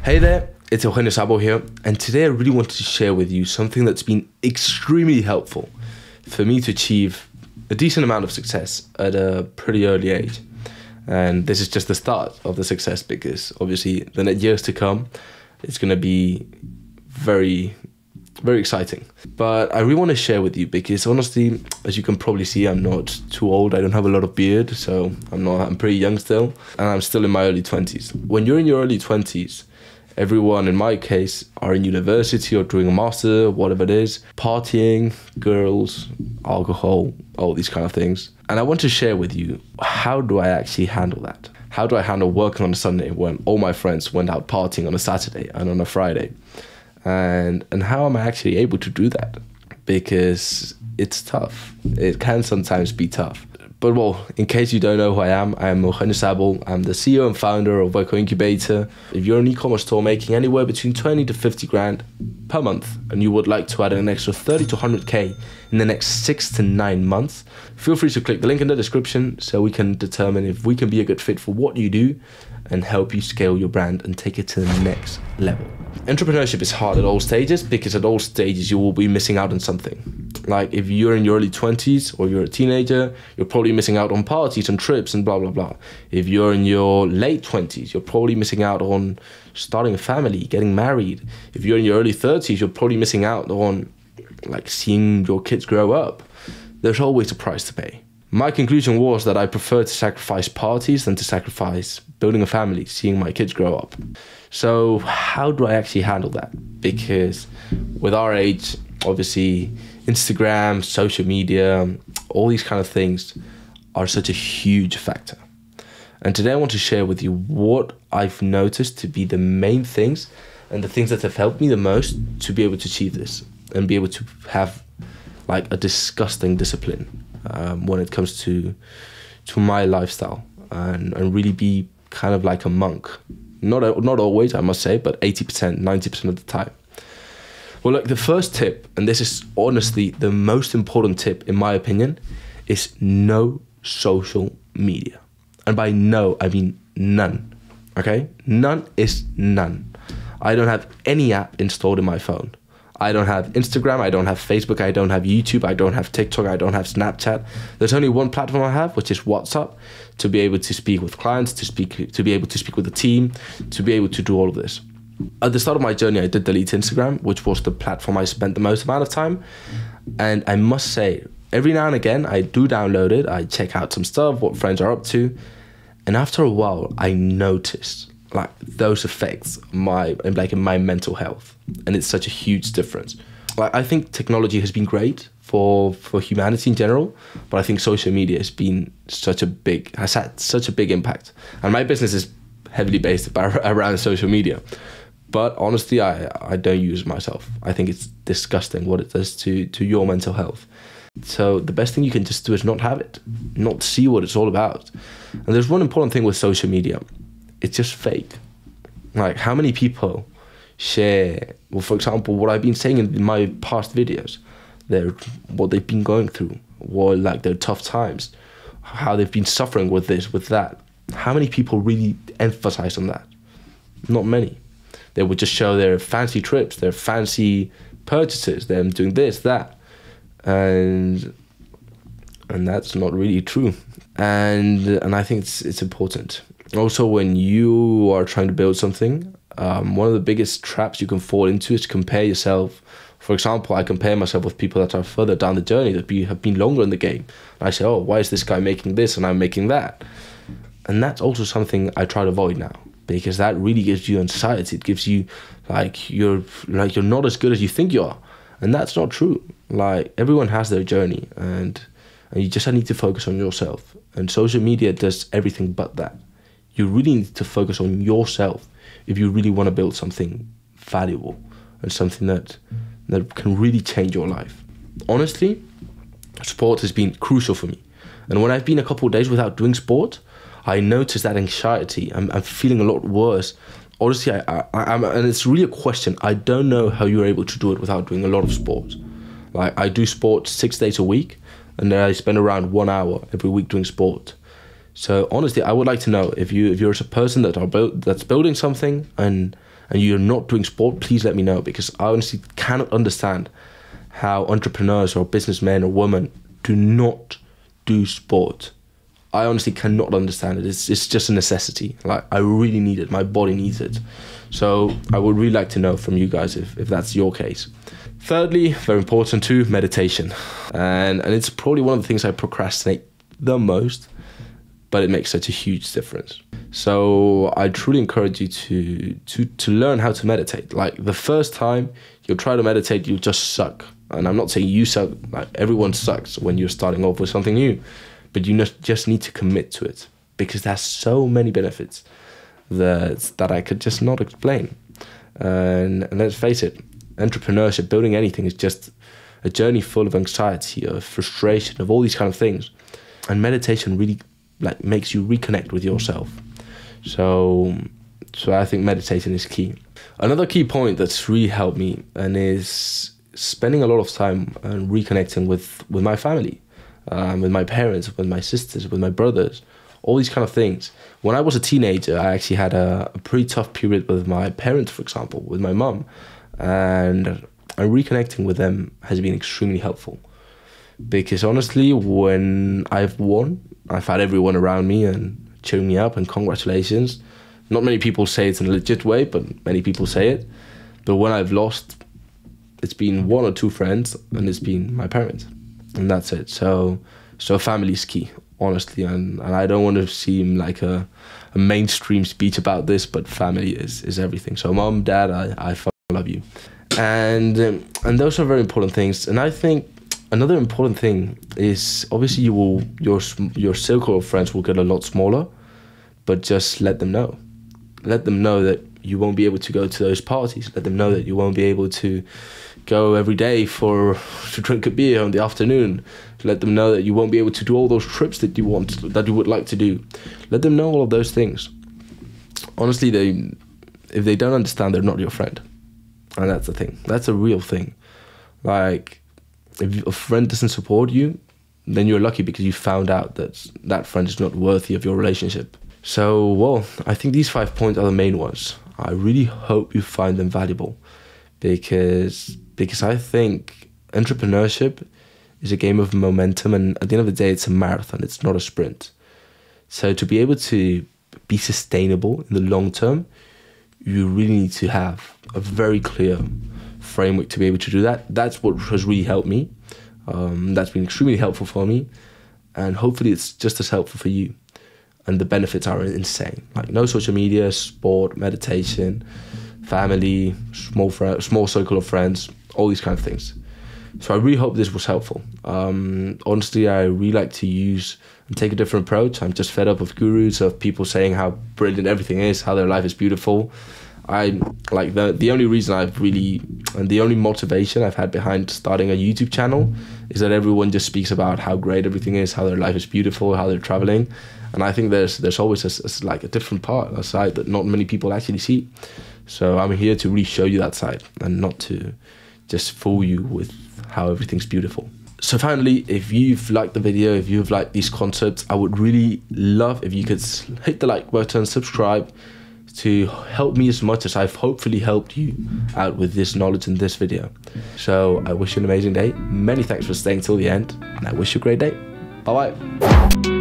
Hey there, it's Eugenio Zabell here, and today I really wanted to share with you something that's been extremely helpful for me to achieve a decent amount of success at a pretty early age. And this is just the start of the success, because obviously the next years to come, it's going to be very, very exciting. But I really want to share with you because honestly, as you can probably see, I'm not too old. I don't have a lot of beard, so I'm pretty young still, and I'm still in my early 20s. When you're in your early 20s, everyone, in my case, are in university or doing a master, whatever it is, partying, girls, alcohol, all these kind of things. And I want to share with you, how do I actually handle that? How do I handle working on a Sunday when all my friends went out partying on a Saturday and on a Friday? And how am I actually able to do that? Because it's tough. It can sometimes be tough. But well, in case you don't know who I am Eugenio Zabell. I'm the CEO and founder of Work Incubator. If you're an e-commerce store making anywhere between 20 to 50 grand per month, and you would like to add an extra 30 to 100K in the next 6 to 9 months, feel free to click the link in the description so we can determine if we can be a good fit for what you do and help you scale your brand and take it to the next level. Entrepreneurship is hard at all stages, because at all stages you will be missing out on something. Like if you're in your early 20s or you're a teenager, you're probably missing out on parties and trips and blah, blah, blah. If you're in your late 20s, you're probably missing out on starting a family, getting married. If you're in your early 30s, you're probably missing out on like seeing your kids grow up. There's always a price to pay. My conclusion was that I prefer to sacrifice parties than to sacrifice building a family, seeing my kids grow up. So how do I actually handle that? Because with our age, obviously, Instagram, social media, all these kind of things are such a huge factor. And today I want to share with you what I've noticed to be the main things and the things that have helped me the most to be able to achieve this and be able to have like a disgusting discipline when it comes to my lifestyle and really be kind of like a monk. Not always, I must say, but 80%, 90% of the time. Well, look, the first tip, and this is honestly the most important tip in my opinion, is no social media. And by no, I mean none, okay? None is none. I don't have any app installed in my phone. I don't have Instagram, I don't have Facebook, I don't have YouTube, I don't have TikTok, I don't have Snapchat. There's only one platform I have, which is WhatsApp, to be able to speak with clients, to be able to speak with the team, to be able to do all of this. At the start of my journey, I did delete Instagram, which was the platform I spent the most amount of time. And I must say, every now and again, I do download it, I check out some stuff, what friends are up to. And after a while, I noticed like those effects in my mental health, and it's such a huge difference. Like I think technology has been great for humanity in general, but I think social media has had such a big impact, and my business is heavily based around social media. But honestly, I don't use it myself. I think it's disgusting what it does to your mental health. So the best thing you can just do is not have it, not see what it's all about. And there's one important thing with social media. It's just fake. Like how many people share, well, for example, what I've been saying in my past videos, what they've been going through, what like their tough times, how they've been suffering with this, with that. How many people really emphasize on that? Not many. They would just show their fancy trips, their fancy purchases, them doing this, that. And that's not really true. And I think it's important. Also, when you are trying to build something, one of the biggest traps you can fall into is to compare yourself. For example, I compare myself with people that are further down the journey, that have been longer in the game. And I say, oh, why is this guy making this and I'm making that? And that's also something I try to avoid now, because that really gives you anxiety. It gives you you're not as good as you think you are. And that's not true. Like everyone has their journey, and you just need to focus on yourself. And social media does everything but that. You really need to focus on yourself if you really want to build something valuable and something that can really change your life. Honestly, sport has been crucial for me. And when I've been a couple of days without doing sport, I noticed that anxiety. I'm feeling a lot worse. Honestly, and it's really a question. I don't know how you're able to do it without doing a lot of sport. Like I do sport 6 days a week, and then I spend around 1 hour every week doing sport. So honestly, I would like to know if you're a person that's building something and and you're not doing sport, please let me know, because I honestly cannot understand how entrepreneurs or businessmen or women do not do sport. I honestly cannot understand it. It's just a necessity. Like, I really need it. My body needs it. So I would really like to know from you guys if that's your case. Thirdly, very important too, meditation. And it's probably one of the things I procrastinate the most, but it makes such a huge difference. So I truly encourage you to learn how to meditate. Like, the first time you'll try to meditate, you'll just suck. And I'm not saying you suck. Like, everyone sucks when you're starting off with something new. But you just need to commit to it, because there's so many benefits that I could just not explain. And let's face it, entrepreneurship, building anything, is just a journey full of anxiety, of frustration, of all these kind of things. And meditation really makes you reconnect with yourself. So I think meditation is key. Another key point that's really helped me and is spending a lot of time and reconnecting with my family. With my parents, with my sisters, with my brothers, all these kind of things. When I was a teenager, I actually had a pretty tough period with my parents, for example, with my mum. And reconnecting with them has been extremely helpful. Because honestly, when I've won, I've had everyone around me and cheering me up and congratulations. Not many people say it in a legit way, but many people say it. But when I've lost, it's been one or two friends, and it's been my parents. And that's it. So family is key, honestly. And I don't want to seem like a mainstream speech about this, but family is everything. So mom, dad, I fucking love you. And those are very important things. And I think another important thing is, obviously your circle of friends will get a lot smaller, but just let them know. Let them know that you won't be able to go to those parties. Let them know that you won't be able to go every day to drink a beer in the afternoon. Let them know that you won't be able to do all those trips that you would like to do. Let them know all of those things. Honestly, if they don't understand, they're not your friend. And that's the thing. That's a real thing. Like, if a friend doesn't support you, then you're lucky, because you found out that that friend is not worthy of your relationship. So, well, I think these 5 points are the main ones. I really hope you find them valuable, because I think entrepreneurship is a game of momentum, and at the end of the day, it's a marathon. It's not a sprint. So to be able to be sustainable in the long term, you really need to have a very clear framework to be able to do that. That's what has really helped me. That's been extremely helpful for me, and hopefully it's just as helpful for you. And the benefits are insane. Like, no social media, sport, meditation, family, small circle of friends, all these kind of things. So I really hope this was helpful. Honestly, I really like to use and take a different approach. I'm just fed up of gurus, of people saying how brilliant everything is, how their life is beautiful. I like the only reason I've really, and the only motivation I've had behind starting a YouTube channel is that everyone just speaks about how great everything is, how their life is beautiful, how they're traveling. And I think there's always a different part, a side that not many people actually see. So I'm here to really show you that side, and not to just fool you with how everything's beautiful. So finally, if you've liked the video, if you've liked these concepts, I would really love if you could hit the like button, subscribe, to help me as much as I've hopefully helped you out with this knowledge in this video. So I wish you an amazing day. Many thanks for staying till the end, and I wish you a great day. Bye-bye.